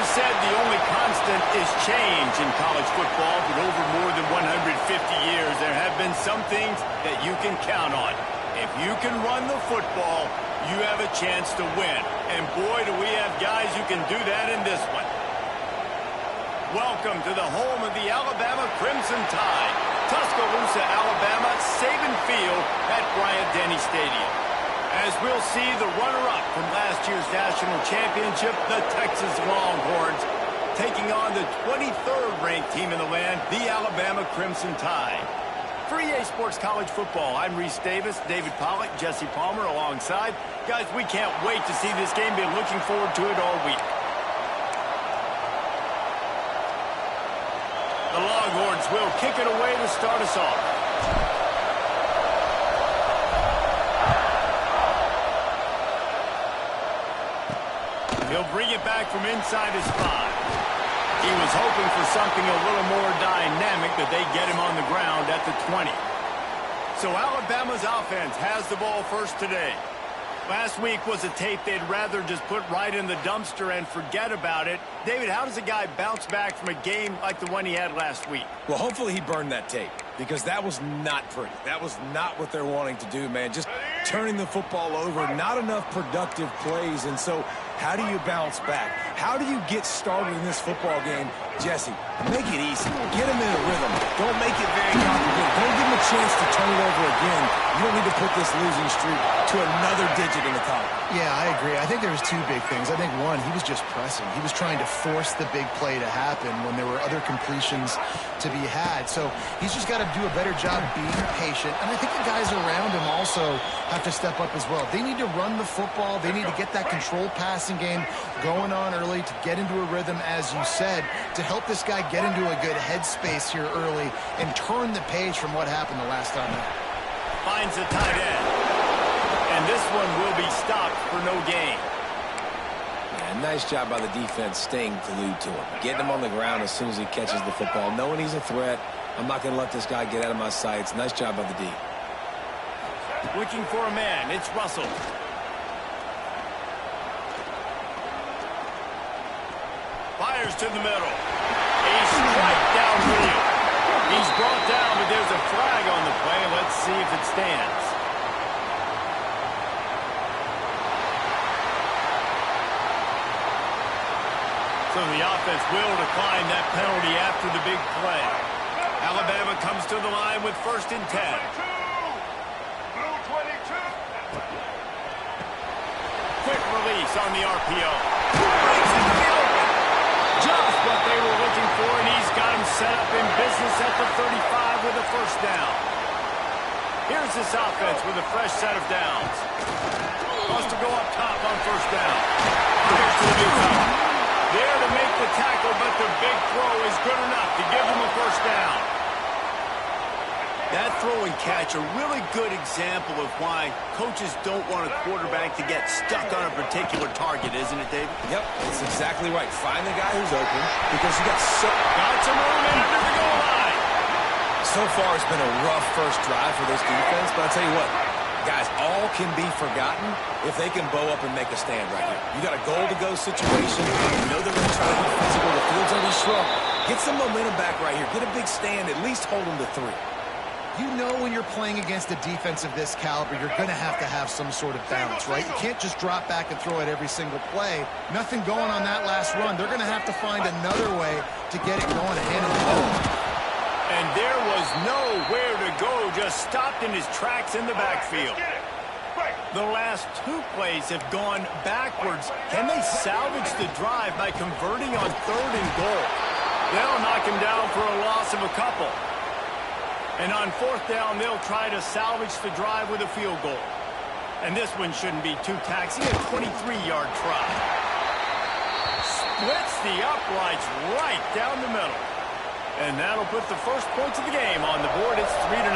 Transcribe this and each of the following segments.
is said the only constant is change in college football. For over more than 150 years, there have been some things that you can count on. If you can run the football, you have a chance to win. And boy, do we have guys who can do that in this one. Welcome to the home of the Alabama Crimson Tide. Tuscaloosa, Alabama, Saban Field at Bryant-Denny Stadium. As we'll see the runner-up from last year's national championship, the Texas Longhorns, taking on the 23rd ranked team in the land, the Alabama Crimson Tide. For EA Sports College Football, I'm Reese Davis, David Pollack, Jesse Palmer alongside. Guys, we can't wait to see this game. Been looking forward to it all week. The Longhorns will kick it away to start us off. He'll bring it back from inside his 5. He was hoping for something a little more dynamic, but they get him on the ground at the 20. So Alabama's offense has the ball first today. Last week was a tape they'd rather just put right in the dumpster and forget about it. David, how does a guy bounce back from a game like the one he had last week? Well, hopefully he burned that tape, because that was not pretty. That was not what they're wanting to do, man. Just turning the football over, not enough productive plays. And so how do you bounce back? How do you get started in this football game? Jesse, make it easy. Get him in a rhythm. Don't make it very complicated. Don't give him a chance to turn it over again. You don't need to put this losing streak to another digit in the column. Yeah, I agree. I think there was 2 big things. I think, one, he was just pressing. He was trying to force the big play to happen when there were other completions to be had. So he's just got to do a better job being patient. And I think the guys around him also have to step up as well. They need to run the football. They need to get that controlled passing game going on early to get into a rhythm, as you said, to help this guy get into a good headspace here early and turn the page from what happened the last time. Finds the tight end. And this one will be stopped for no gain. Yeah, nice job by the defense staying glued to him. Getting him on the ground as soon as he catches the football. Knowing he's a threat, I'm not going to let this guy get out of my sights. Nice job by the D. Looking for a man. It's Russell. Fires to the middle. A strike downfield. He's brought down, but there's a flag on the play. Let's see if it stands. So the offense will decline that penalty after the big play. Alabama comes to the line with 1st and 10. Blue 22. Quick release on the RPO. Brings it to the open. Just what they were looking for, and he's got him set up in business at the 35 with a 1st down. Here's this offense with a fresh set of downs. Wants to go up top on 1st down. Here's to the big time. There to make the tackle, but the big throw is good enough to give them a 1st down. That throw and catch, a really good example of why coaches don't want a quarterback to get stuck on a particular target, isn't it, David? Yep, that's exactly right. Find the guy who's open, because you got some room after the goal line. So far, it's been a rough first drive for this defense, but I'll tell you what, guys, all can be forgotten if they can bow up and make a stand right here. You got a goal-to-go situation. You know they're going to try to be physical. The field's already shrunk. Get some momentum back right here. Get a big stand. At least hold them to 3. You know when you're playing against a defense of this caliber, you're going to have some sort of balance, right? You can't just drop back and throw it every single play. Nothing going on that last run. They're going to have to find another way to get it going and handle the ball. And there was nowhere to go, just stopped in his tracks in the backfield. The last 2 plays have gone backwards. Can they salvage the drive by converting on 3rd and goal? They'll knock him down for a loss of a couple. And on 4th down, they'll try to salvage the drive with a field goal. And this one shouldn't be too taxing, a 23-yard try. Splits the uprights right down the middle. And that'll put the first points of the game on the board. It's 3-0.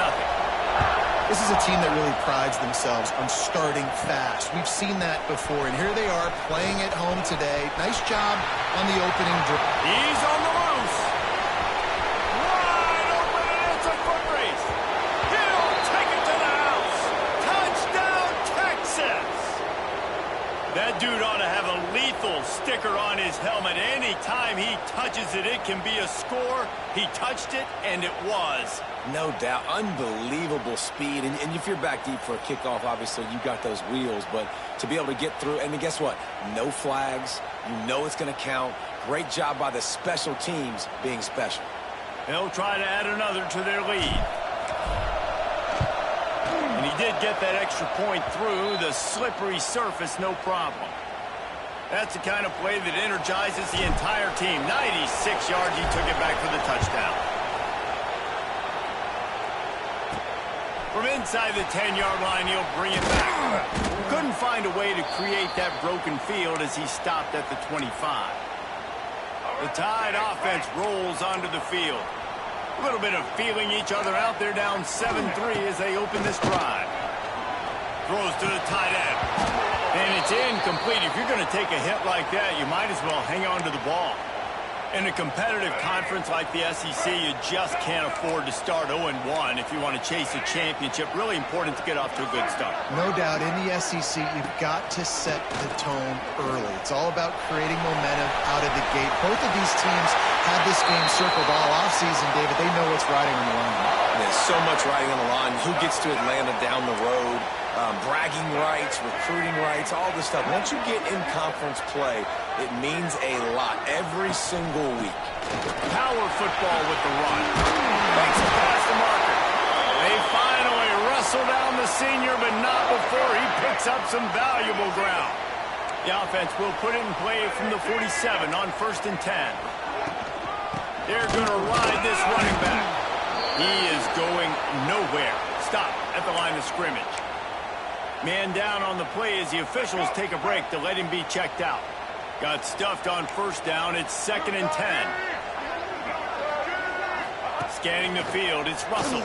This is a team that really prides themselves on starting fast. We've seen that before, and here they are playing at home today. Nice job on the opening drive. He's on the loose. Wide open, and it's a foot race. He'll take it to the house. Touchdown, Texas. That dude ought to have a lethal sticker on his helmet. Anytime he touches it, it can be a score. He touched it, and it was. No doubt. Unbelievable speed. And if you're back deep for a kickoff, obviously you got those wheels. But to be able to get through, and then guess what? No flags. You know it's going to count. Great job by the special teams being special. They'll try to add another to their lead. And he did get that extra point through the slippery surface, no problem. That's the kind of play that energizes the entire team. 96 yards, he took it back for the touchdown. From inside the 10-yard line, he'll bring it back. Couldn't find a way to create that broken field as he stopped at the 25. The Tide offense rolls onto the field. A little bit of feeling each other out. They're down 7-3 as they open this drive. Throws to the tight end. And it's incomplete. If you're going to take a hit like that, you might as well hang on to the ball. In a competitive conference like the SEC, you just can't afford to start 0-1 if you want to chase a championship. Really important to get off to a good start. No doubt, in the SEC, you've got to set the tone early. It's all about creating momentum out of the gate. Both of these teams had this game circled all offseason, David. They know what's riding on the line. There's so much riding on the line. Who gets to Atlanta down the road? Bragging rights, recruiting rights, all this stuff. Once you get in conference play, it means a lot every single week. Power football with the run. Makes it past the marker. They finally wrestle down the senior, but not before he picks up some valuable ground. The offense will put it in play from the 47 on 1st and 10. They're going to ride this running back. He is going nowhere. Stop at the line of scrimmage. Man down on the play as the officials take a break to let him be checked out. Got stuffed on 1st down. It's 2nd and 10. Scanning the field, it's Russell.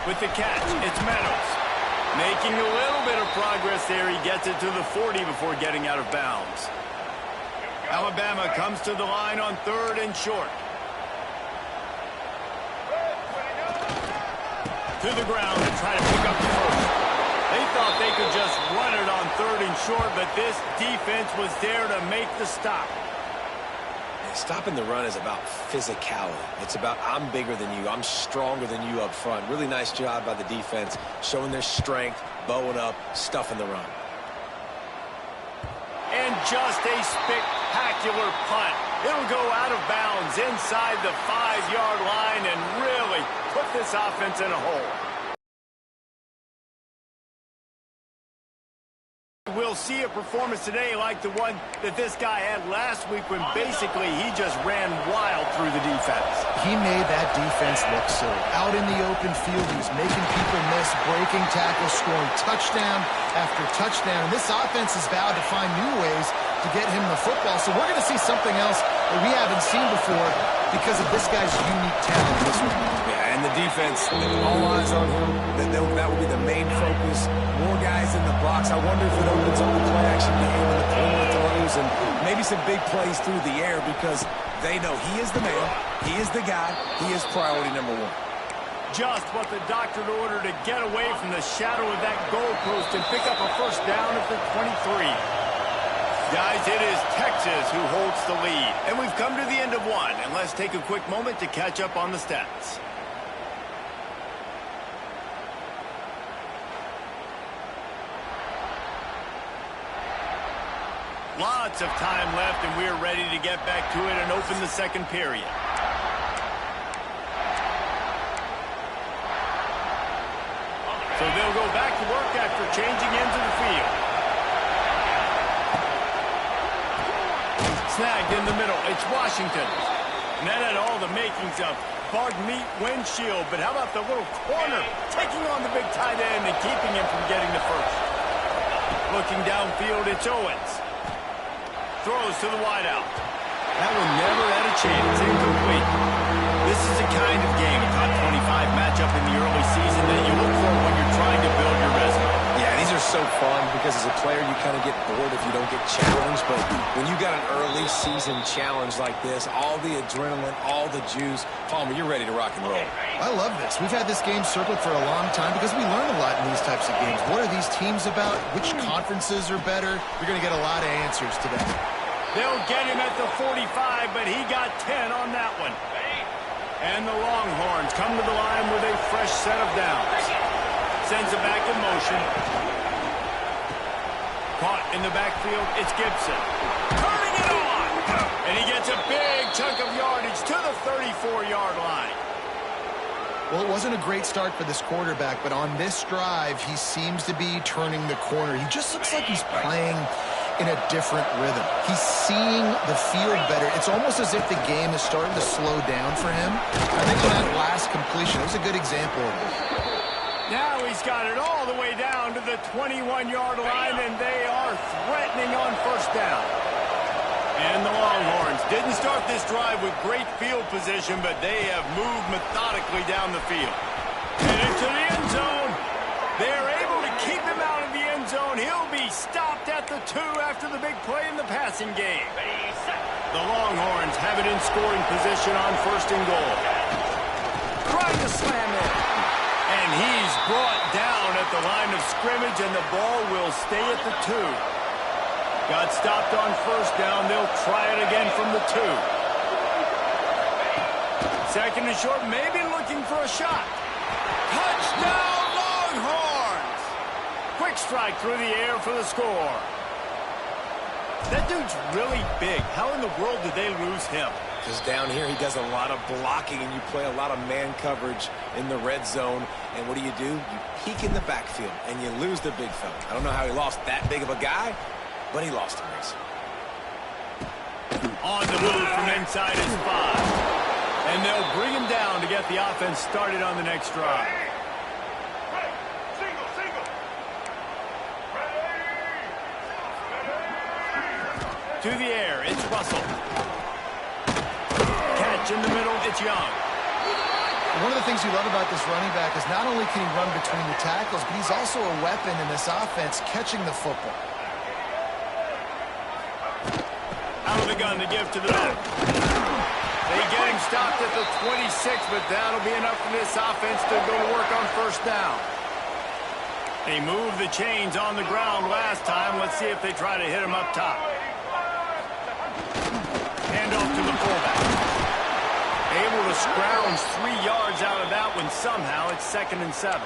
With the catch, it's Meadows. Making a little bit of progress there. He gets it to the 40 before getting out of bounds. Alabama comes to the line on 3rd and short. To the ground and try to pick up the first. They thought they could just run it on 3rd and short, but this defense was there to make the stop. Stopping the run is about physicality. It's about I'm bigger than you. I'm stronger than you up front. Really nice job by the defense, showing their strength, bowing up, stuffing the run. And just a spectacular punt. It'll go out of bounds inside the 5-yard line and really put this offense in a hole. We'll see a performance today like the one that this guy had last week when basically he just ran wild through the defense. He made that defense look silly. Out in the open field, he was making people miss, breaking tackles, scoring touchdown after touchdown. And this offense has vowed to find new ways to get him the football. So we're going to see something else that we haven't seen before because of this guy's unique talent this week. Yeah, and the defense, all eyes on him. That will be the main focus. More guys in the box. I wonder if it opens up the play-action game and the perimeter throws and maybe some big plays through the air because they know he is the man, he is the guy, he is priority number 1. Just what the doctor ordered to get away from the shadow of that goalpost and pick up a 1st down at the 23. Guys, it is Texas who holds the lead. And we've come to the end of 1. And let's take a quick moment to catch up on the stats. Lots of time left, and we're ready to get back to it and open the 2nd period. So they'll go back to work after changing into the field. Snagged in the middle. It's Washington. And that had all the makings of Bard Meat windshield. But how about the little corner taking on the big tight end and keeping him from getting the first? Looking downfield, it's Owens. Throws to the wideout. That one never had a chance. Incomplete. This is the kind of game, a top 25 matchup in the early season that you look for when you're trying to build your resume. Yeah, these are so fun because as a player you kind of get bored if you don't get challenged, but when you got an early season challenge like this, all the adrenaline, all the juice, Palmer, you're ready to rock and roll. I love this. We've had this game circled for a long time because we learn a lot in these types of games. What are these teams about? Which conferences are better? You're going to get a lot of answers today. They'll get him at the 45, but he got 10 on that one. And the Longhorns come to the line with a fresh set of downs. Sends it back in motion. Caught in the backfield, it's Gibson. Turning it on! And he gets a big chunk of yardage to the 34-yard line. Well, it wasn't a great start for this quarterback, but on this drive, he seems to be turning the corner. He just looks like he's playing in a different rhythm. He's seeing the field better. It's almost as if the game is starting to slow down for him. I think on that last completion, it was a good example of it. Now he's got it all the way down to the 21-yard line, and they are threatening on first down. And the Longhorns didn't start this drive with great field position, but they have moved methodically down the field. And into the end zone. They're able to keep him out of the end zone. He'll be stopped at the 2 after the big play in the passing game. The Longhorns have it in scoring position on first and goal. Trying to slam it. And he's brought down at the line of scrimmage, and the ball will stay at the 2. Got stopped on first down. They'll try it again from the 2. Second and short, maybe looking for a shot. Touchdown, Longhorns! Quick strike through the air for the score. That dude's really big. How in the world did they lose him? Because down here he does a lot of blocking and you play a lot of man coverage in the red zone. And what do? You peek in the backfield and you lose the big fella. I don't know how he lost that big of a guy, but he lost him, Mason. On the move from inside his 5. And they'll bring him down to get the offense started on the next drive. To the air, it's Russell. Catch in the middle, it's Young. One of the things you love about this running back is not only can he run between the tackles, but he's also a weapon in this offense catching the football. Out of the gun to give to the back. They get him stopped at the 26, but that'll be enough for this offense to go to work on first down. They moved the chains on the ground last time. Let's see if they try to hit him up top. Hand off to the fullback. Able to scrounge 3 yards out of that one somehow. It's 2nd and 7.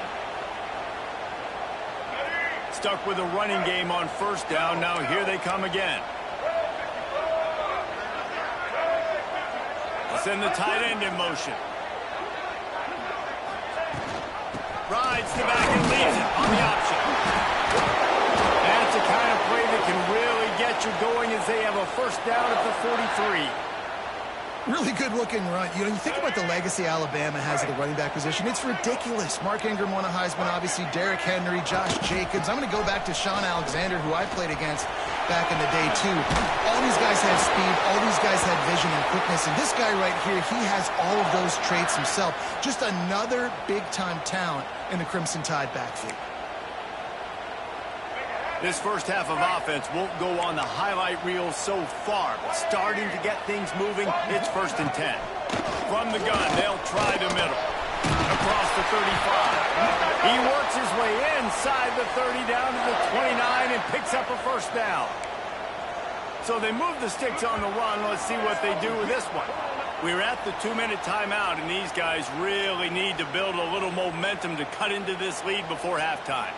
Stuck with a running game on first down. Now here they come again. Send the tight end in motion. Rides the back and leaves it on the option. That's the kind of play that can really get you going as they have a first down at the 43. Really good-looking run. You think about the legacy Alabama has at the running back position. It's ridiculous. Mark Ingram won a Heisman, obviously. Derrick Henry, Josh Jacobs. I'm going to go back to Sean Alexander, who I played against back in the day, too. All these guys had speed. All these guys had vision and quickness. And this guy right here, he has all of those traits himself. Just another big-time talent in the Crimson Tide backfield. This first half of offense won't go on the highlight reel so far, but starting to get things moving, it's 1st and 10. From the gun, they'll try the middle. Across the 35. He works his way inside the 30 down to the 29 and picks up a first down. So they move the sticks on the run. Let's see what they do with this one. We're at the 2-minute timeout, and these guys really need to build a little momentum to cut into this lead before halftime.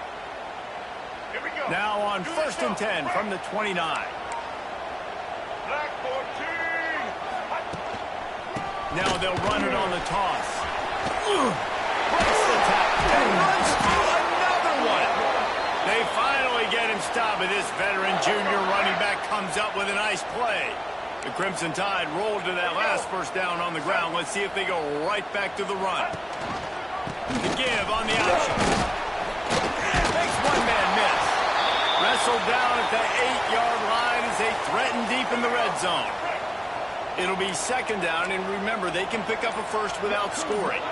Now on 1st and 10 from the 29. Now they'll run it on the toss. Breaks the tackle and runs through another one. They finally get him stopped, but this veteran junior running back comes up with a nice play. The Crimson Tide rolled to that last first down on the ground. Let's see if they go right back to the run. To give on the option. Makes one man miss. Wrestled down at the 8-yard line as they threaten deep in the red zone. It'll be 2nd down, and remember, they can pick up a first without scoring.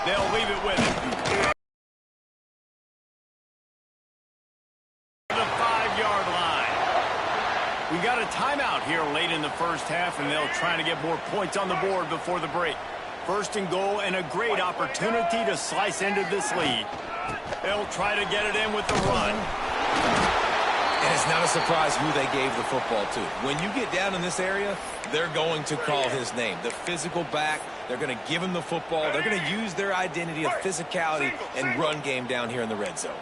They'll leave it with him. got a timeout here late in the first half, and they'll try to get more points on the board before the break. First and goal, and a great opportunity to slice into this lead. They'll try to get it in with the run. And it's not a surprise who they gave the football to. When you get down in this area, they're going to call his name. The physical back, they're going to give him the football. They're going to use their identity of physicality and run game down here in the red zone.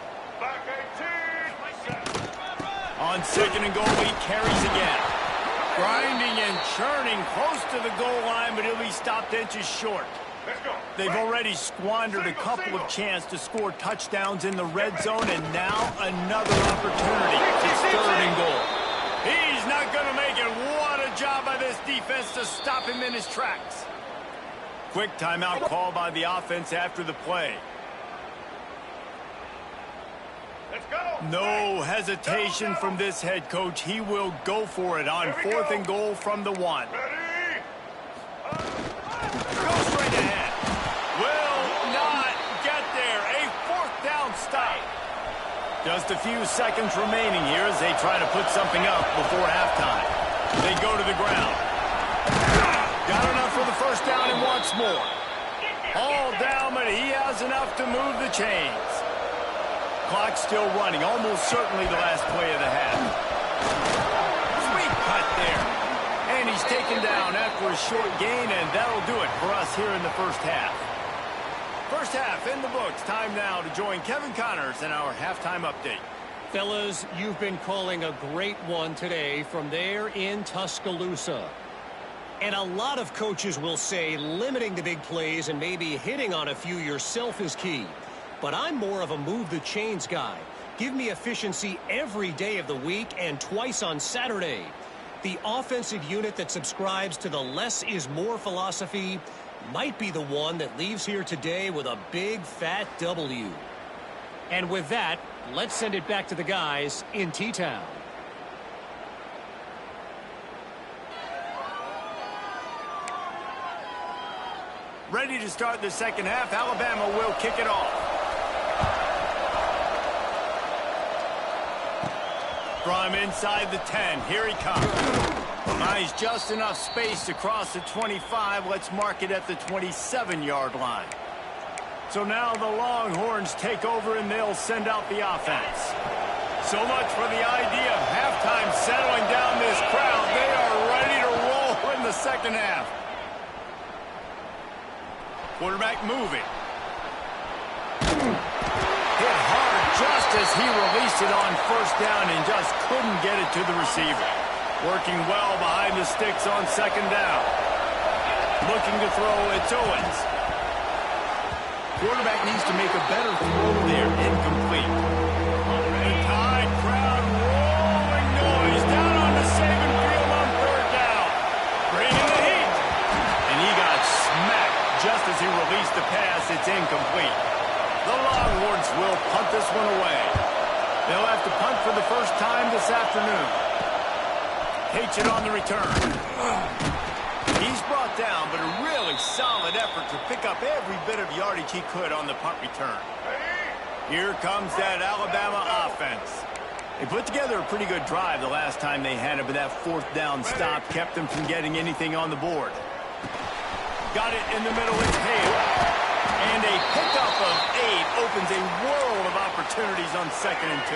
On second and goal, he carries again. Grinding and churning close to the goal line, but he'll be stopped inches short. They've already squandered a couple of chances to score touchdowns in the red zone, and now another opportunity. It's third and goal. He's not going to make it. What a job by this defense to stop him in his tracks. Quick timeout call by the offense after the play. No hesitation from this head coach. He will go for it on fourth and goal from the 1. Go straight ahead. Will not get there. A fourth down stop. Just a few seconds remaining here as they try to put something up before halftime. They go to the ground. Got enough for the first down and wants more. All down, but he has enough to move the chains. Clock still running, almost certainly the last play of the half. Sweet cut there. And he's taken down after a short gain, and that'll do it for us here in the first half. First half in the books. Time now to join Kevin Connors in our halftime update. Fellas, you've been calling a great one today from there in Tuscaloosa. And a lot of coaches will say limiting the big plays and maybe hitting on a few yourself is key. But I'm more of a move the chains guy. Give me efficiency every day of the week and twice on Saturday. The offensive unit that subscribes to the less is more philosophy might be the one that leaves here today with a big fat W. And with that, let's send it back to the guys in T-Town. Ready to start the second half. Alabama will kick it off. From inside the 10, here he comes. Nice, just enough space to cross the 25. Let's mark it at the 27-yard line. So now the Longhorns take over and they'll send out the offense. So much for the idea of halftime settling down this crowd. They are ready to roll in the second half. Quarterback moving. Hit hard just as he released it on first down and just couldn't get it to the receiver. Working well behind the sticks on second down. Looking to throw, it's Owens. Quarterback needs to make a better throw there. Incomplete. The Tide crowd rolling noise down on the Saban field on third down. Bringing the heat. And he got smacked just as he released the pass. It's incomplete. The Longhorns will punt this one away. They'll have to punt for the first time this afternoon. Takes it on the return. He's brought down, but a really solid effort to pick up every bit of yardage he could on the punt return. Here comes that Alabama offense. They put together a pretty good drive the last time they had it, but that fourth down stop kept them from getting anything on the board. Got it in the middle, it's Hale. And a pickup of 8 opens a world of opportunities on second and 2.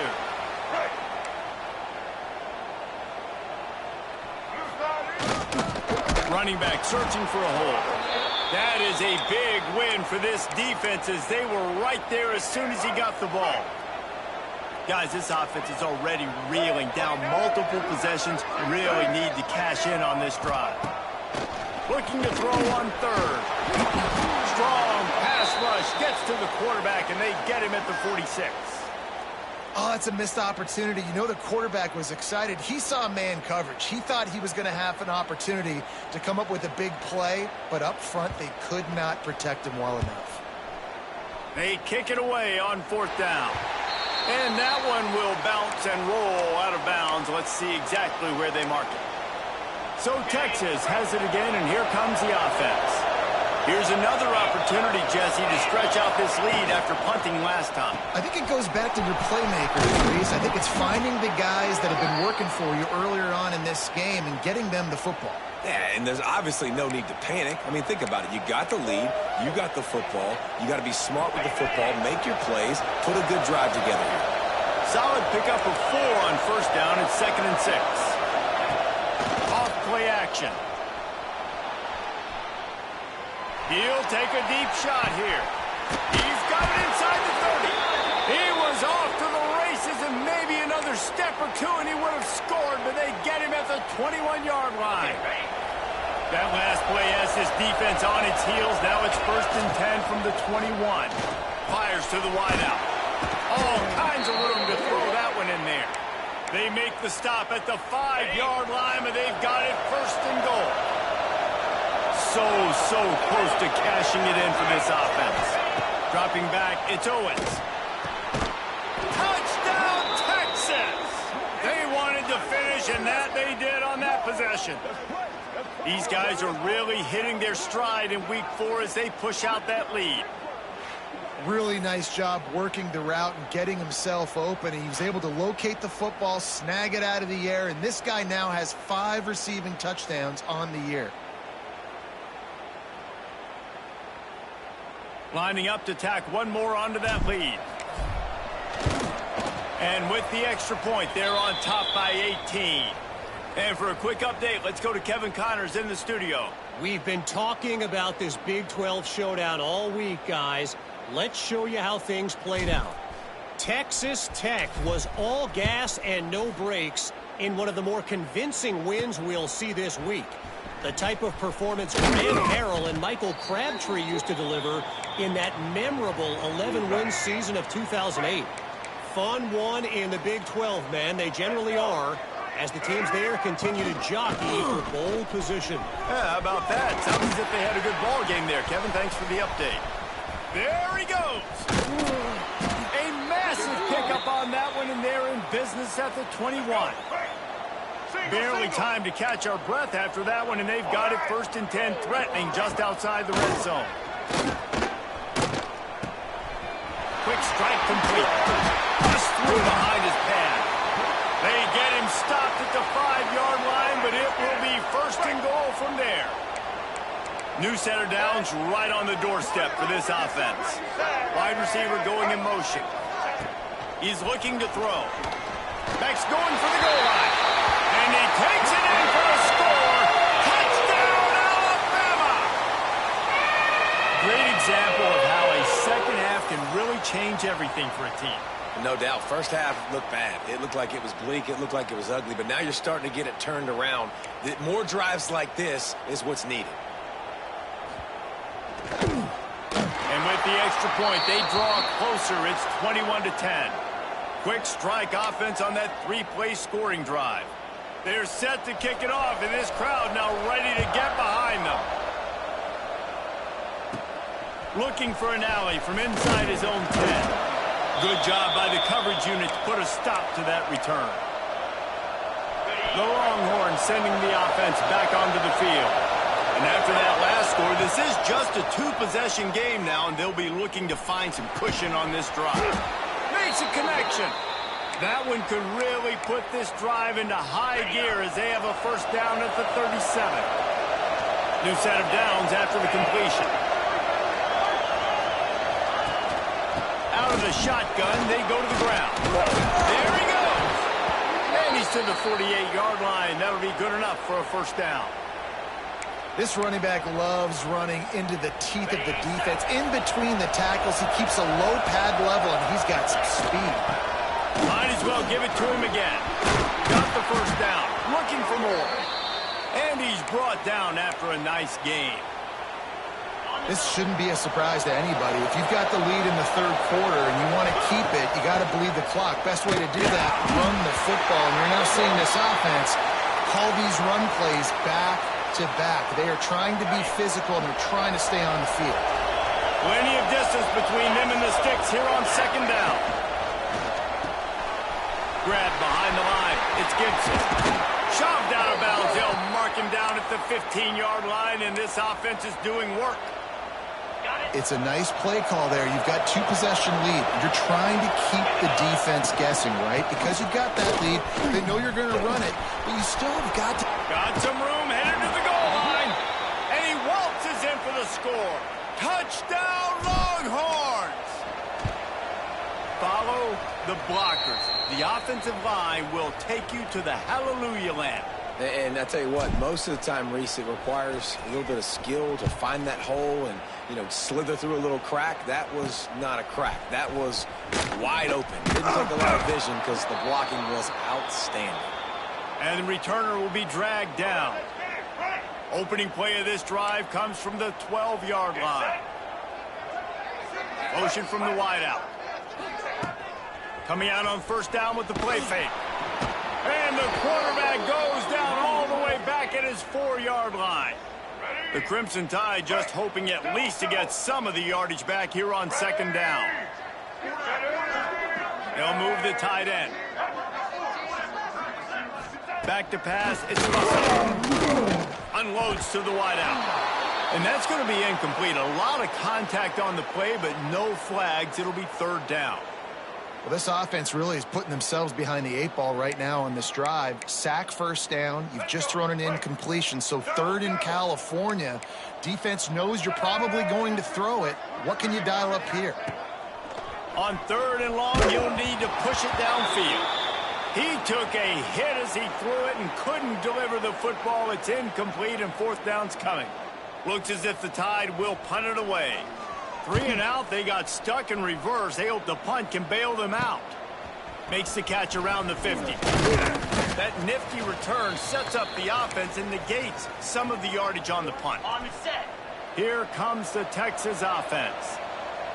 Running back searching for a hole. That is a big win for this defense as they were right there as soon as he got the ball. Guys, this offense is already reeling down multiple possessions. Really need to cash in on this drive. Looking to throw on third. Strong pass rush gets to the quarterback, and they get him at the 46. Oh, it's a missed opportunity. You know the quarterback was excited. He saw man coverage. He thought he was going to have an opportunity to come up with a big play, but up front they could not protect him well enough. They kick it away on fourth down. And that one will bounce and roll out of bounds. Let's see exactly where they mark it. So Texas has it again, and here comes the offense. Here's another opportunity, Jesse, to stretch out this lead after punting last time. I think it goes back to your playmakers, Reese. I think it's finding the guys that have been working for you earlier on in this game and getting them the football. Yeah, and there's obviously no need to panic. I mean, think about it. You got the lead. You got the football. You got to be smart with the football, make your plays, put a good drive together here. Solid pickup of 4 on first down and 2nd and 6. Off play action. He'll take a deep shot here. He's got it inside the 30. He was off to the races and maybe another step or two and he would have scored, but they get him at the 21-yard line. That last play has his defense on its heels. Now it's 1st and 10 from the 21. Fires to the wideout. All kinds of room to throw that one in there. They make the stop at the 5-yard line, but they've got it 1st and goal. So close to cashing it in for this offense. Dropping back, it's Owens. Touchdown, Texas! They wanted to finish, and that they did on that possession. These guys are really hitting their stride in week 4 as they push out that lead. Really nice job working the route and getting himself open. He was able to locate the football, snag it out of the air, and this guy now has 5 receiving touchdowns on the year. Lining up to tack one more onto that lead. And with the extra point, they're on top by 18. And for a quick update, let's go to Kevin Connors in the studio. We've been talking about this Big 12 showdown all week, guys. Let's show you how things played out. Texas Tech was all gas and no brakes in one of the more convincing wins we'll see this week. The type of performance Grant Harrell and Michael Crabtree used to deliver in that memorable 11-win season of 2008. Fun one in the Big 12, man. They generally are, as the teams there continue to jockey for bowl position. Yeah, how about that? Sounds as if they had a good ball game there, Kevin. Thanks for the update. There he goes. A massive pickup on that one, and they're in business at the 21. Barely time to catch our breath after that one, and they've got it 1st and 10, threatening just outside the red zone. Quick strike complete. Just through behind his pad. They get him stopped at the 5-yard line, but it will be 1st and goal from there. New set of downs right on the doorstep for this offense. Wide receiver going in motion. He's looking to throw. Beck's going for the goal line. And he takes it in for a score. Touchdown, Alabama! Great example of how a second half can really change everything for a team. No doubt. First half looked bad. It looked like it was bleak. It looked like it was ugly. But now you're starting to get it turned around. More drives like this is what's needed. And with the extra point, they draw closer. It's 21-10. Quick strike offense on that 3-play scoring drive. They're set to kick it off, and this crowd now ready to get behind them. Looking for an alley from inside his own 10. Good job by the coverage unit to put a stop to that return. The Longhorns sending the offense back onto the field. And after that last score, this is just a 2-possession game now, and they'll be looking to find some cushion on this drive. Makes a connection. That one could really put this drive into high gear as they have a 1st down at the 37. New set of downs after the completion. Out of the shotgun, they go to the ground. There he goes. And he's to the 48-yard line. That'll be good enough for a 1st down. This running back loves running into the teeth of the defense. In between the tackles, he keeps a low pad level, and he's got some speed. Might as well give it to him again. Got the 1st down. Looking for more. And he's brought down after a nice game. This shouldn't be a surprise to anybody. If you've got the lead in the 3rd quarter and you want to keep it, you got to bleed the clock. Best way to do that, run the football. And you're now seeing this offense call these run plays back to back. They are trying to be physical, and they're trying to stay on the field. Plenty of distance between them and the sticks here on 2nd down. Grab behind the line. It's Gibson. Shoved out of bounds. They'll mark him down at the 15-yard line, and this offense is doing work. It's a nice play call there. You've got 2-possession lead. You're trying to keep the defense guessing, right? Because you've got that lead, they know you're going to run it, but you still have got to... Got some room, headed to the goal line. And he waltzes in for the score. Touchdown, Longhorns! Follow the blockers. The offensive line will take you to the hallelujah land. And I tell you what, most of the time, Reese, it requires a little bit of skill to find that hole and, you know, slither through a little crack. That was not a crack. That was wide open. Didn't take a lot of vision because the blocking was outstanding. And the returner will be dragged down. Opening play of this drive comes from the 12-yard line. Motion from the wideout. Coming out on first down with the play fake. And the quarterback goes down all the way back at his 4-yard line. The Crimson Tide just hoping at least to get some of the yardage back here on second down. They'll move the tight end. Back to pass. It's Russell. Unloads to the wideout. And that's going to be incomplete. A lot of contact on the play, but no flags. It'll be third down. Well, this offense really is putting themselves behind the 8 ball right now on this drive. Sack first down. You've just thrown an incompletion, so third in California. Defense knows you're probably going to throw it. What can you dial up here? On third and long, you'll need to push it downfield. He took a hit as he threw it and couldn't deliver the football. It's incomplete, and fourth down's coming. Looks as if the Tide will punt it away. 3 and out, they got stuck in reverse. They hope the punt can bail them out. Makes the catch around the 50. That nifty return sets up the offense and negates some of the yardage on the punt. On the set. Here comes the Texas offense.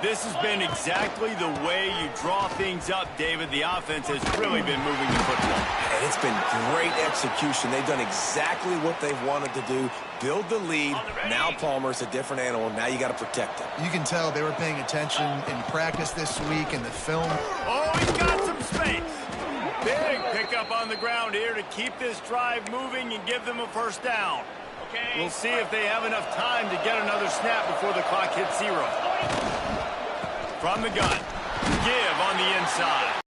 This has been exactly the way you draw things up, David. The offense has really been moving the football. And it's been great execution. They've done exactly what they've wanted to do. Build the lead. Now Palmer's a different animal. Now you got to protect him. You can tell they were paying attention in practice this week in the film. Oh, he's got some space. Big pickup on the ground here to keep this drive moving and give them a first down. We'll see if they have enough time to get another snap before the clock hits 0. From the gun, give on the inside.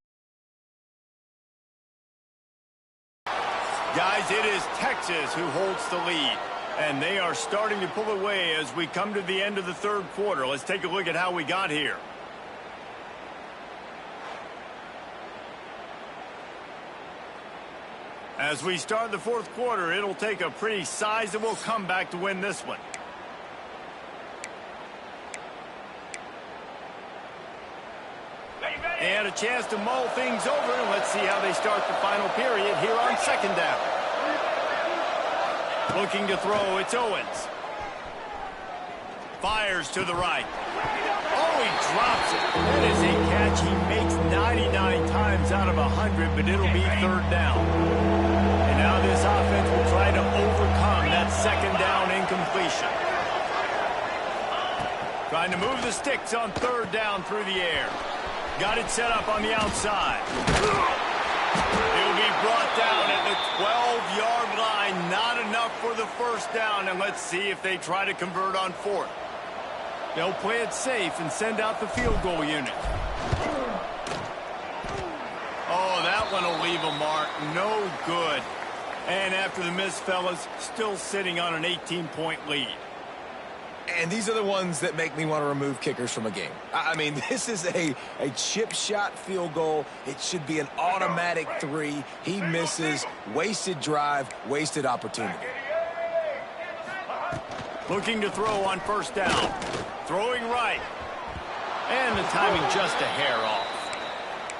Guys, it is Texas who holds the lead, and they are starting to pull away as we come to the end of the third quarter. Let's take a look at how we got here. As we start the fourth quarter, it'll take a pretty sizable comeback to win this one. They had a chance to mull things over, and let's see how they start the final period here on second down. Looking to throw, it's Owens. Fires to the right. Oh, he drops it. That is a catch he makes 99 times out of 100, but it'll be third down. And now this offense will try to overcome that second down incompletion. Trying to move the sticks on third down through the air. Got it set up on the outside. He'll be brought down at the 12-yard line. Not enough for the first down, and let's see if they try to convert on fourth. They'll play it safe and send out the field goal unit. Oh, that one will leave a mark. No good. And after the miss, fellas, still sitting on an 18-point lead. And these are the ones that make me want to remove kickers from a game. I mean, this is a chip shot field goal. It should be an automatic 3. He misses. Wasted drive, wasted opportunity. Looking to throw on first down. Throwing right. And the timing just a hair off.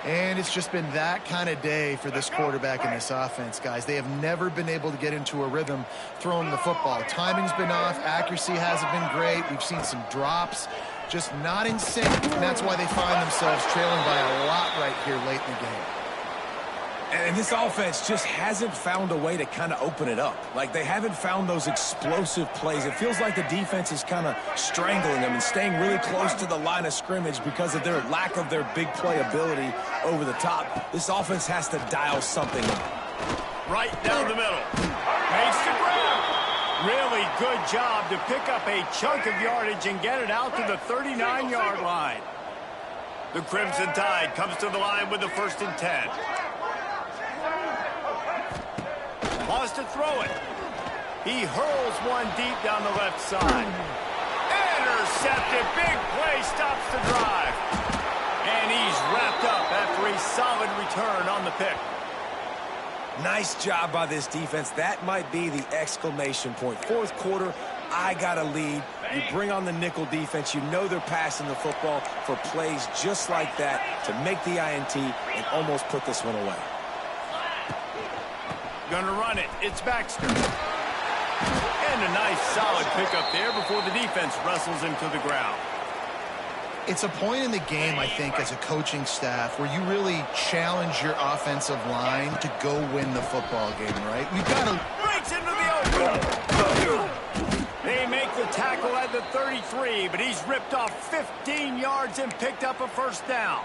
And it's just been that kind of day for this quarterback and this offense, guys. They have never been able to get into a rhythm throwing the football. Timing's been off. Accuracy hasn't been great. We've seen some drops. Just not in sync. And that's why they find themselves trailing by a lot right here late in the game. And this offense just hasn't found a way to kind of open it up. Like, they haven't found those explosive plays. It feels like the defense is kind of strangling them and staying really close to the line of scrimmage because of their lack of their big play ability over the top. This offense has to dial something in. Right down the middle. Makes the grab. Really good job to pick up a chunk of yardage and get it out to the 39-yard line. The Crimson Tide comes to the line with the 1st and 10. Wants to throw it. He hurls one deep down the left side. Intercepted. Big play stops the drive. And he's wrapped up after a solid return on the pick. Nice job by this defense. That might be the exclamation point. 4th quarter, I got a lead. You bring on the nickel defense. You know they're passing the football for plays just like that to make the INT and almost put this one away. Gonna run it. It's Baxter. And a nice solid pickup there before the defense wrestles him to the ground. It's a point in the game, I think, as a coaching staff where you really challenge your offensive line to go win the football game, right? We've got to... Breaks into the open. They make the tackle at the 33, but he's ripped off 15 yards and picked up a 1st down.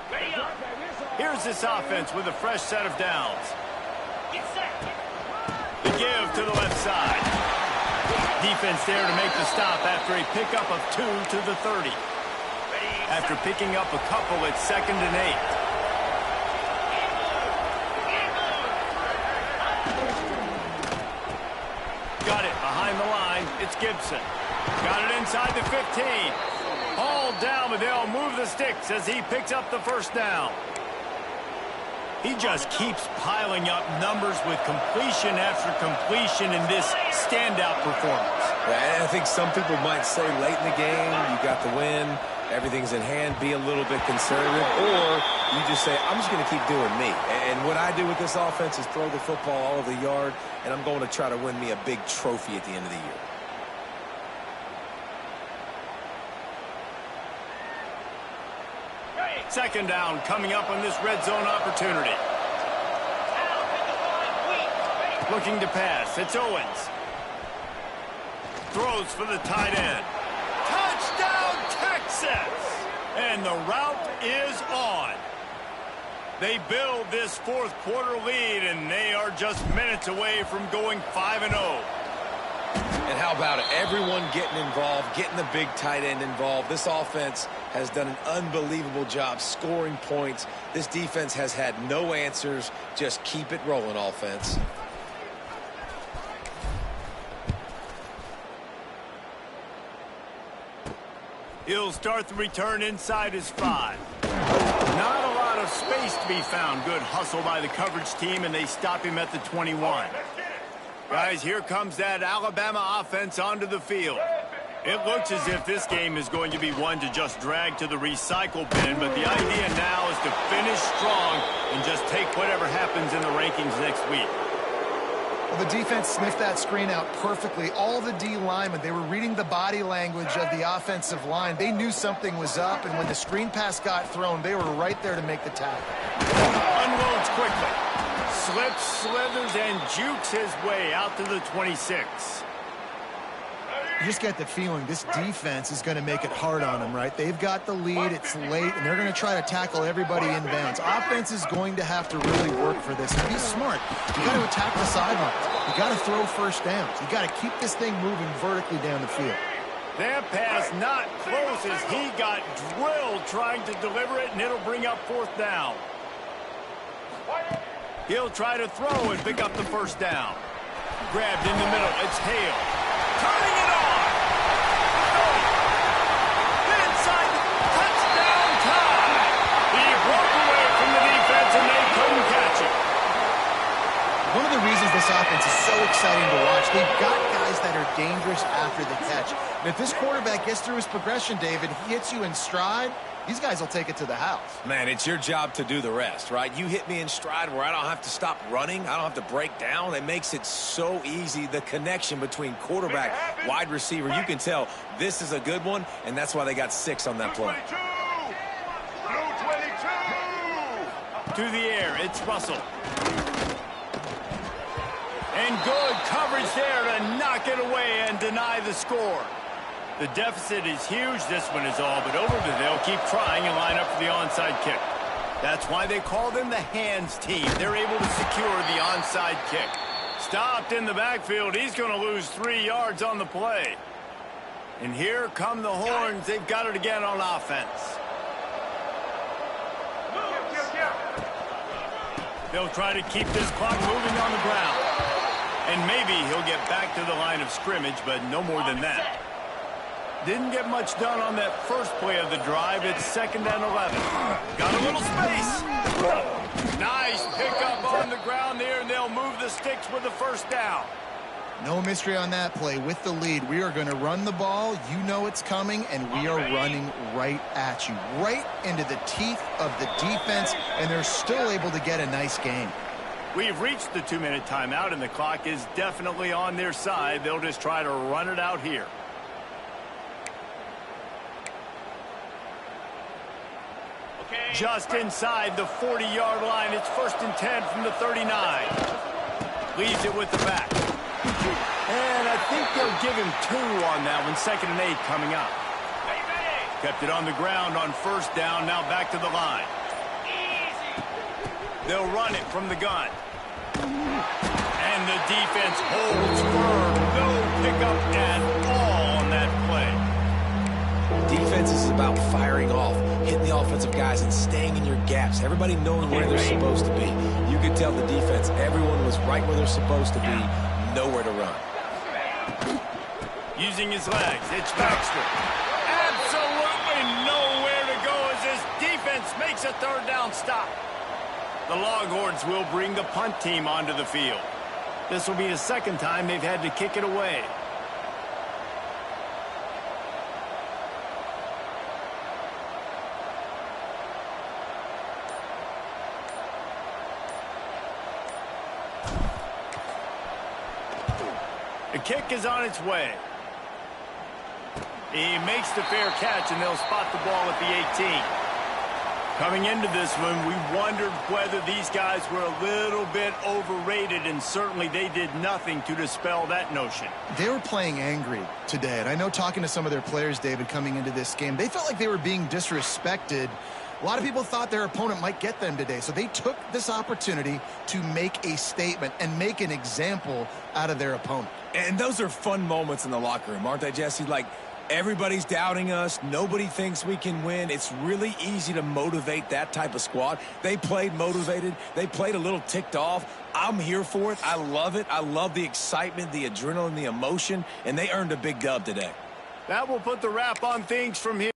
Here's this offense with a fresh set of downs. The give to the left side. Defense there to make the stop after a pickup of 2 to the 30. After picking up a couple, it's 2nd and 8. Got it behind the line. It's Gibson. Got it inside the 15. Hauled down, but they'll move the sticks as he picks up the 1st down. He just keeps piling up numbers with completion after completion in this standout performance. Yeah, I think some people might say late in the game, you got the win, everything's in hand, be a little bit conservative, or you just say, I'm just going to keep doing me. And what I do with this offense is throw the football all over the yard, and I'm going to try to win me a big trophy at the end of the year. Second down coming up on this red zone opportunity. Looking to pass. It's Owens. Throws for the tight end. Touchdown, Texas! And the route is on. They build this 4th quarter lead, and they are just minutes away from going 5-0. And how about it? Everyone getting involved, getting the big tight end involved. This offense has done an unbelievable job scoring points. This defense has had no answers. Just keep it rolling, offense. He'll start the return inside his 5. Not a lot of space to be found. Good hustle by the coverage team, and they stop him at the 21. Guys, here comes that Alabama offense onto the field. It looks as if this game is going to be one to just drag to the recycle bin, but the idea now is to finish strong and just take whatever happens in the rankings next week. Well, the defense sniffed that screen out perfectly. All the D linemen, they were reading the body language of the offensive line. They knew something was up, and when the screen pass got thrown, they were right there to make the tackle. Unloads quickly. Slips, slithers, and jukes his way out to the 26. You just get the feeling this defense is going to make it hard on them, right? They've got the lead, it's late, and they're going to try to tackle everybody inbounds. Offense is going to have to really work for this and be smart. You got to attack the sidelines. You got to throw 1st downs. You got to keep this thing moving vertically down the field. That pass not close as he got drilled trying to deliver it, and it'll bring up 4th down. He'll try to throw and pick up the 1st down. Grabbed in the middle. It's Hale. Turning it on. Inside. Touchdown time. He broke away from the defense, and they couldn't catch it. One of the reasons this offense is so exciting to watch, they've got guys that are dangerous after the catch. And if this quarterback gets through his progression, David, he hits you in stride, these guys will take it to the house. Man, it's your job to do the rest, right? You hit me in stride where I don't have to stop running. I don't have to break down. It makes it so easy. The connection between quarterback, wide receiver, you can tell this is a good one, and that's why they got 6 on that play. To the air, it's Russell. And good coverage there to knock it away and deny the score. The deficit is huge. This one is all but over, but they'll keep trying and line up for the onside kick. That's why they call them the hands team. They're able to secure the onside kick. Stopped in the backfield. He's going to lose 3 yards on the play. And here come the horns. They've got it again on offense. They'll try to keep this clock moving on the ground. And maybe he'll get back to the line of scrimmage, but no more than that. Didn't get much done on that first play of the drive. It's 2nd and 11. Got a little space. Nice pickup on the ground there, and they'll move the sticks with the first down. No mystery on that play. With the lead, we are going to run the ball. You know it's coming, and we are running right at you, right into the teeth of the defense, and they're still able to get a nice gain. We've reached the 2-minute timeout, and the clock is definitely on their side. They'll just try to run it out here. Just inside the 40-yard line. It's 1st and 10 from the 39. Leaves it with the back. And I think they'll give him 2 on that one. 2nd and 8 coming up. Kept it on the ground on 1st down. Now back to the line. They'll run it from the gun. And the defense holds firm. No pickup at all on that play. Defense is about firing off, hitting the offensive guys and staying in your gaps. Everybody knowing where they're supposed to be. You could tell the defense, everyone was right where they're supposed to be, nowhere to run. Using his legs, it's Baxter. Absolutely nowhere to go as his defense makes a 3rd down stop. The Longhorns will bring the punt team onto the field. This will be the 2nd time they've had to kick it away. The kick is on its way. He makes the fair catch, and they'll spot the ball at the 18. Coming into this one, we wondered whether these guys were a little bit overrated, and certainly they did nothing to dispel that notion. They were playing angry today, and I know talking to some of their players, David, coming into this game, they felt like they were being disrespected. A lot of people thought their opponent might get them today, so they took this opportunity to make a statement and make an example out of their opponent. And those are fun moments in the locker room, aren't they, Jesse? Like, everybody's doubting us. Nobody thinks we can win. It's really easy to motivate that type of squad. They played motivated. They played a little ticked off. I'm here for it. I love it. I love the excitement, the adrenaline, the emotion, and they earned a big dub today. That will put the wrap on things from here.